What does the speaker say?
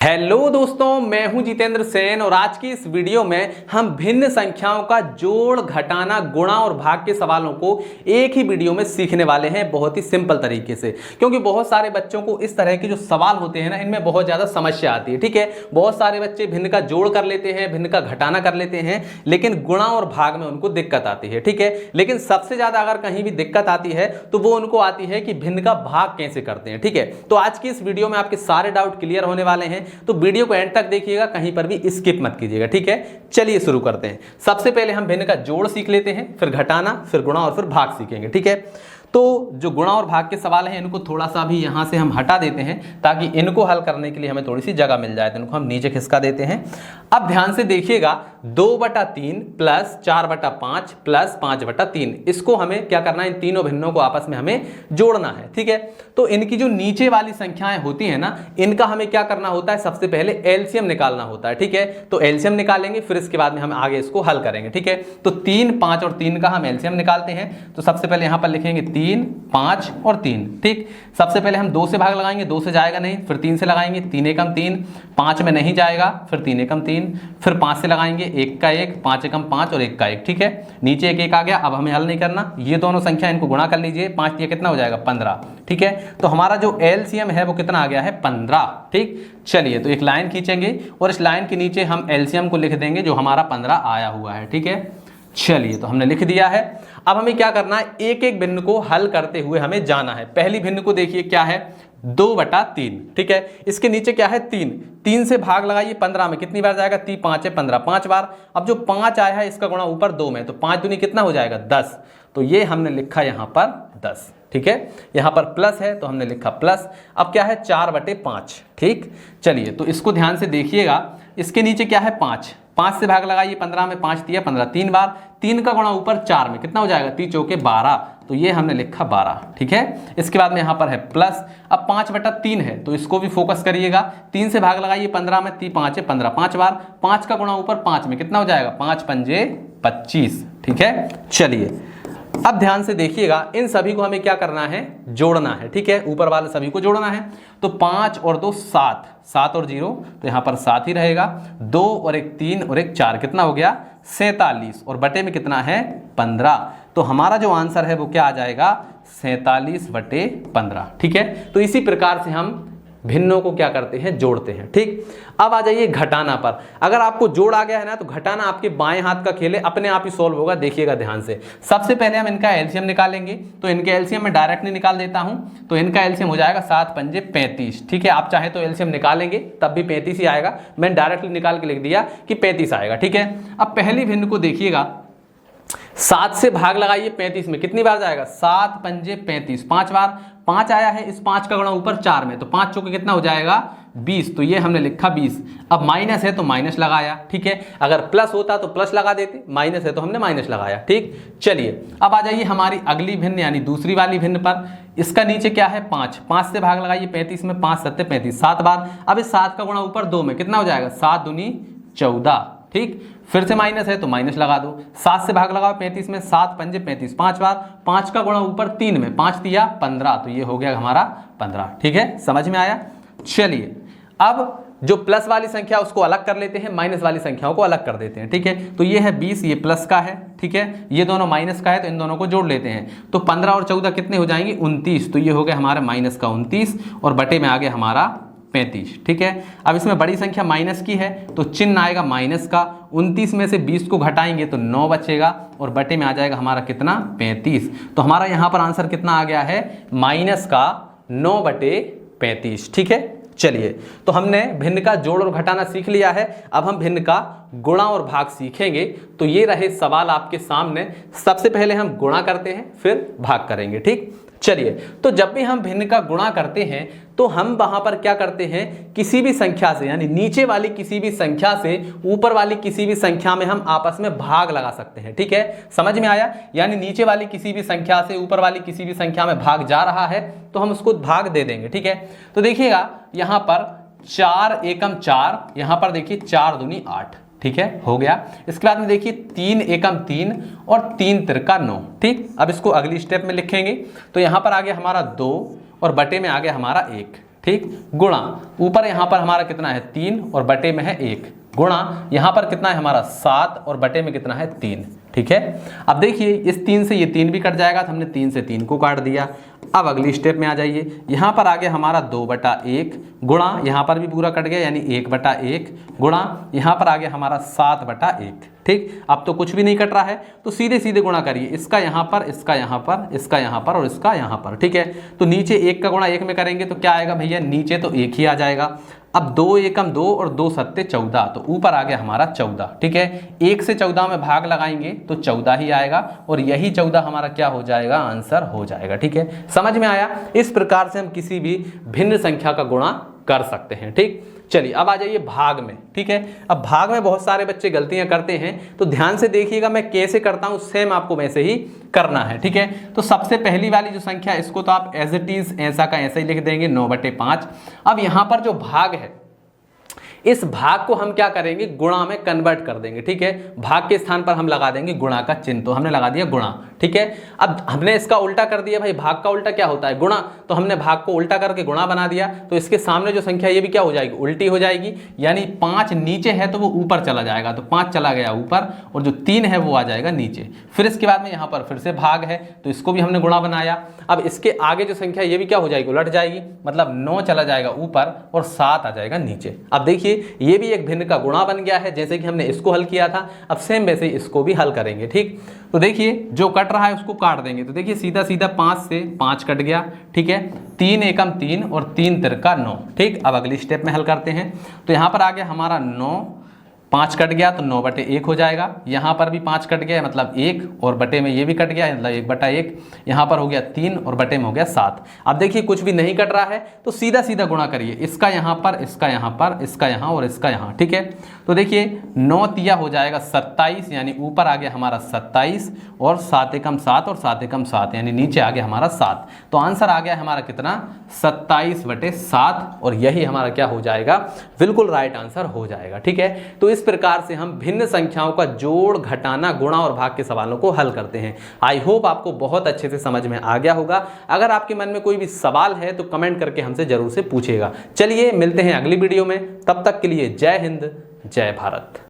Hello दोस्तों, मैं हूं जितेंद्र सेन और आज की इस वीडियो में हम भिन्न संख्याओं का जोड़, घटाना, गुणा और भाग के सवालों को एक ही वीडियो में सीखने वाले हैं बहुत ही सिंपल तरीके से। क्योंकि बहुत सारे बच्चों को इस तरह के जो सवाल होते हैं ना, इनमें बहुत ज़्यादा समस्या आती है। ठीक है, बहुत सारे बच्चे भिन्न का जोड़ कर लेते हैं, भिन्न का घटाना कर लेते हैं, लेकिन गुणा और भाग में उनको दिक्कत आती है। ठीक है, लेकिन सबसे ज़्यादा अगर कहीं भी दिक्कत आती है तो वो उनको आती है कि भिन्न का भाग कैसे करते हैं। ठीक है, तो आज की इस वीडियो में आपके सारे डाउट क्लियर होने वाले हैं, तो वीडियो को एंड तक देखिएगा, कहीं पर भी स्किप मत कीजिएगा। ठीक है, चलिए शुरू करते हैं। सबसे पहले हम भिन्न का जोड़ सीख लेते हैं, फिर घटाना, फिर गुणा और फिर भाग सीखेंगे। ठीक है, तो जो गुणा और भाग के सवाल हैं इनको थोड़ा सा भी यहाँ से हम हटा देते हैं ताकि इनको हल करने के लिए हमें थोड़ी सी जगह मिल जाए, तो इनको हम नीचे खिसका देते हैं। अब ध्यान से देखिएगा, 2/3 प्लस 4/5 प्लस 5/3, इसको हमें क्या करना है, इन तीनों भिन्नों को आपस में हमें जोड़ना है। ठीक है, तो इनकी जो नीचे वाली संख्याएं होती है ना, इनका हमें क्या करना होता है, सबसे पहले एलसीएम निकालना होता है। ठीक है, तो एलसीएम निकालेंगे, फिर इसके बाद में हम आगे इसको हल करेंगे। ठीक है, तो 3, 5 और 3 का हम एलसीएम निकालते हैं। तो सबसे पहले यहाँ पर लिखेंगे 3, 5 और 3। ठीक, सबसे पहले हम 2 से भाग लगाएंगे, 2 से जाएगा नहीं, फिर 3 से लगाएंगे, 3 एकम 3, 5 में नहीं जाएगा, फिर 3 एकम 3, फिर 5 से लगाएंगे, 1 का 1, 5 एकम 5 और 1 का 1। ठीक है, नीचे 1 1 आ गया। अब हमें हल नहीं करना, ये दोनों संख्या इनको गुणा कर लीजिए, 5 ये कितना हो जाएगा, 15। ठीक है, तो हमारा जो एलसीएम है वो कितना आ गया है, 15। ठीक, चलिए तो एक लाइन खींचेंगे और इस लाइन के नीचे हम एलसीएम को लिख देंगे जो हमारा 15 आया हुआ है। ठीक है, चलिए तो हमने लिख दिया है। अब हमें क्या करना है, एक एक भिन्न को हल करते हुए हमें जाना है। पहली भिन्न को देखिए क्या है, 2/3। ठीक है, इसके नीचे क्या है, 3 से भाग लगाइए 15 में, कितनी बार जाएगा, 3 5 है 15, 5 बार। अब जो 5 आया है इसका गुणा ऊपर 2 में, तो 5 दूनी कितना हो जाएगा, 10। तो ये हमने लिखा यहाँ पर 10। ठीक है, यहाँ पर प्लस है तो हमने लिखा प्लस। अब क्या है, 4/5। ठीक, चलिए तो इसको ध्यान से देखिएगा, इसके नीचे क्या है, 5 से भाग लगाइए 15 में, 5 दिया 15, 3 बार, 3 का गुणा ऊपर 4 में, कितना हो जाएगा, 3 चौके 12, तो ये हमने लिखा 12। ठीक है, इसके बाद में यहाँ पर है प्लस। अब 5/3 है तो इसको भी फोकस करिएगा, 3 से भाग लगाइए 15 में, 3 5 है 15, 5 बार, 5 का गुणा ऊपर 5 में, कितना हो जाएगा, 5 पंजे 25। ठीक है, चलिए अब ध्यान से देखिएगा, इन सभी को हमें क्या करना है, जोड़ना है। ठीक है, ऊपर वाले सभी को जोड़ना है। तो 5 और 2 7, 7 और 0 तो यहाँ पर 7 ही रहेगा, 2 और 1 3 और 1 4, कितना हो गया, 47, और बटे में कितना है, 15। तो हमारा जो आंसर है वो क्या आ जाएगा, 47/15। ठीक है, तो इसी प्रकार से हम भिन्नों को क्या करते हैं, जोड़ते हैं। ठीक, अब आ जाइए घटाना पर। अगर आपको जोड़ आ गया है ना, तो घटाना आपके बाएं हाथ का खेल है, अपने आप ही सॉल्व होगा। देखिएगा ध्यान से, सबसे पहले हम इनका एलसीएम निकालेंगे। तो इनके एलसीएम में डायरेक्टली निकाल देता हूं, तो इनका एलसीएम हो जाएगा 7 पंजे 35। ठीक है, आप चाहे तो एलसीएम निकालेंगे तब भी 35 ही आएगा, मैंने डायरेक्टली निकाल के लिख दिया कि 35 आएगा। ठीक है, अब पहली भिन्न को देखिएगा, 7 से भाग लगाइए 35 में, कितनी बार जाएगा, 7 पंजे 35, 5 बार, 5 आया है, इस 5 का गुणा ऊपर 4 में, तो 5 चौके कितना हो जाएगा, 20, तो ये हमने लिखा 20। अब माइनस है तो माइनस लगाया। ठीक है, अगर प्लस होता तो प्लस लगा देते, माइनस है तो हमने माइनस लगाया। ठीक, चलिए अब आ जाइए हमारी अगली भिन्न यानी दूसरी वाली भिन्न पर। इसका नीचे क्या है, 5 से भाग लगाइए 35 में, 5 7 35, 7 बार। अब इस 7 का गुणा ऊपर 2 में, कितना हो जाएगा, 7 दूनी 14। ठीक, फिर से माइनस है तो माइनस लगा दो, 7 से भाग लगाओ 35 में, 7 पंजे 35, 5 बार, 5 का गुणा ऊपर 3 में, 5 दिया 15, तो ये हो गया हमारा 15। ठीक है, समझ में आया। चलिए अब जो प्लस वाली संख्या उसको अलग कर लेते हैं, माइनस वाली संख्याओं को अलग कर देते हैं। ठीक है, तो ये है 20, ये प्लस का है। ठीक है, ये दोनों माइनस का है, तो इन दोनों को जोड़ लेते हैं। तो 15 और 14 कितने हो जाएंगे, 29, तो ये हो गया हमारा माइनस का 29 और बटे में आ गया हमारा 35। ठीक है, अब इसमें बड़ी संख्या माइनस की है तो चिन्ह आएगा माइनस का, 29 में से 20 को घटाएंगे तो 9 बचेगा और बटे में आ जाएगा हमारा कितना, 35। तो हमारा यहाँ पर आंसर कितना आ गया है, माइनस का 9/35। ठीक है, चलिए तो हमने भिन्न का जोड़ और घटाना सीख लिया है। अब हम भिन्न का गुणा और भाग सीखेंगे। तो ये रहे सवाल आपके सामने। सबसे पहले हम गुणा करते हैं, फिर भाग करेंगे। ठीक, चलिए तो जब भी हम भिन्न का गुणा करते हैं तो हम वहां पर क्या करते हैं, किसी भी संख्या से यानी नीचे वाली किसी भी संख्या से ऊपर वाली किसी भी संख्या में हम आपस में भाग लगा सकते हैं। ठीक है, समझ में आया। यानी नीचे वाली किसी भी संख्या से ऊपर वाली किसी भी संख्या में भाग जा रहा है तो हम उसको भाग दे देंगे। ठीक है, तो देखिएगा यहाँ पर 4 एकम 4, यहाँ पर देखिए 4 दूनी 8। ठीक है, हो गया। इसके बाद में देखिए 3 एकम 3 और 3 तिरका 9। ठीक, अब इसको अगली स्टेप में लिखेंगे। तो यहाँ पर आ गया हमारा 2 और बटे में आ गया हमारा 1। ठीक, गुणा ऊपर यहाँ पर हमारा कितना है 3 और बटे में है 1, गुणा यहाँ पर कितना है हमारा 7 और बटे में कितना है 3। ठीक है, अब देखिए इस 3 से ये 3 भी कट जाएगा, तो हमने 3 से 3 को काट दिया। अब अगली स्टेप में आ जाइए, यहाँ पर आ गया हमारा 2/1 गुणा यहाँ पर भी पूरा कट गया यानी 1/1 गुणा यहाँ पर आ गया हमारा 7/1। ठीक, अब तो कुछ भी नहीं कट रहा है, तो सीधे सीधे गुणा करिए, इसका यहाँ पर, इसका यहाँ पर, इसका यहाँ पर और इसका यहाँ पर। ठीक है, तो नीचे 1 का गुणा 1 में करेंगे तो क्या आएगा भैया, नीचे तो 1 ही आ जाएगा। अब 2 एकम 2 और 2 सत्ते 14, तो ऊपर आ गया हमारा 14। ठीक है, 1 से 14 में भाग लगाएंगे तो 14 ही आएगा और यही 14 हमारा क्या हो जाएगा, आंसर हो जाएगा। ठीक है, समझ में आया? इस प्रकार से हम किसी भी भिन्न संख्या का गुणा कर सकते हैं। ठीक, चलिए अब आ जाइए भाग में। ठीक है, अब भाग में बहुत सारे बच्चे गलतियां करते हैं, तो ध्यान से देखिएगा मैं कैसे करता हूं, सेम आपको वैसे ही करना है। ठीक है, तो सबसे पहली वाली जो संख्या, इसको तो आप एज इट इज ऐसा का ऐसा ही लिख देंगे 9/5। अब यहां पर जो भाग है, इस भाग को हम क्या करेंगे, गुणा में कन्वर्ट कर देंगे। ठीक है, भाग के स्थान पर हम लगा देंगे गुणा का चिन्ह, तो हमने लगा दिया गुणा। ठीक है, अब हमने इसका उल्टा कर दिया, भाई भाग का उल्टा क्या होता है, गुणा, तो हमने भाग को उल्टा करके गुणा बना दिया, तो इसके सामने जो संख्या ये भी क्या हो जाएगी, उल्टी हो जाएगी, यानी 5 नीचे है तो वो ऊपर चला जाएगा, तो 5 चला गया ऊपर और जो 3 है वो आ जाएगा नीचे। फिर इसके बाद में यहाँ पर फिर से भाग है, तो इसको भी हमने गुणा बनाया। अब इसके आगे जो संख्या ये भी क्या हो जाएगी, उलट जाएगी, मतलब 9 चला जाएगा ऊपर और 7 आ जाएगा नीचे। अब देखिए ये भी एक भिन्न का गुणा बन गया है, जैसे कि हमने इसको हल किया था, अब सेम वैसे इसको भी हल करेंगे। ठीक, तो देखिए जो कट रहा है उसको काट देंगे, तो देखिए सीधा सीधा 5 से 5 कट गया। ठीक है, 3 एकम 3 और 3 तिरका 9। ठीक, अब अगली स्टेप में हल करते हैं, तो यहाँ पर आ गया हमारा 9, 5 कट गया तो 9/1 हो जाएगा, यहाँ पर भी 5 कट गया मतलब 1 और बटे में ये भी कट गया मतलब 1/1, यहाँ पर हो गया 3 और बटे में हो गया 7। अब देखिए कुछ भी नहीं कट रहा है, तो सीधा सीधा गुणा करिए, इसका यहाँ पर, इसका यहाँ पर, इसका यहाँ और इसका यहाँ। ठीक है, तो देखिए 9 तिया हो जाएगा 27, यानी ऊपर आ गया हमारा 27 और 7 एकम 7 और 7 एकम 7, यानी नीचे आ गया हमारा 7। तो आंसर आ गया हमारा कितना, 27/7, और यही हमारा क्या हो जाएगा, बिल्कुल राइट आंसर हो जाएगा। ठीक है, तो इस प्रकार से हम भिन्न संख्याओं का जोड़, घटाना, गुणा और भाग के सवालों को हल करते हैं। आई होप आपको बहुत अच्छे से समझ में आ गया होगा। अगर आपके मन में कोई भी सवाल है तो कमेंट करके हमसे जरूर से पूछिएगा। चलिए मिलते हैं अगली वीडियो में, तब तक के लिए जय हिंद, जय भारत।